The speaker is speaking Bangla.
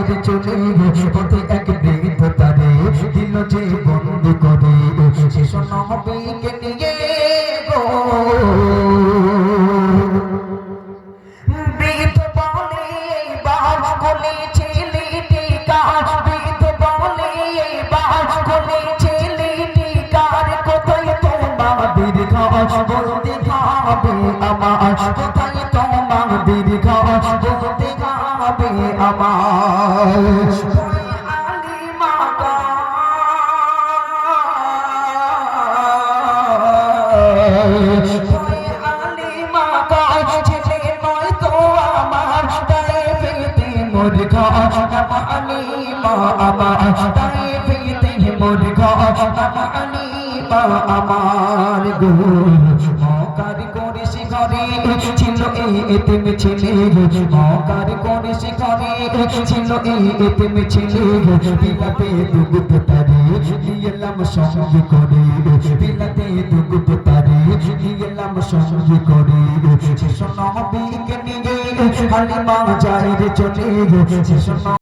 রে চলে পথে এক বৃদ্ধ তারে দিল যে বন্দি করে শিশু নবীকে নিয়ে গো বৃদ্ধ বলে বাস বলে ছেলেটি কার বৃদ্ধ বলে বাস বলে ছেলেটি কার কোথায় তোমাদের ঘর বলতে হবে আমার কোথায় তোমাদের ঘর বলতে হবে আমার আলিমা গো আলিমা গো ছেলে নয় তো আমার তাই পেতে মোর ঘর আলিমা আমার তাই পেতে মোর ঘর আলিমা আমার গো মকার করে সে ঘরে ছিল এই এতিম ছেলে মকার করে সে ঘরে ছিল এই এতিম ছেলে বিলাতে দুধ তারে দিলাম সঙ্গে করে বিলাতে দুধ তারে দিলাম সঙ্গে করে শিশু নবীকে নিয়ে হালিমা যায় রে চলে শিশু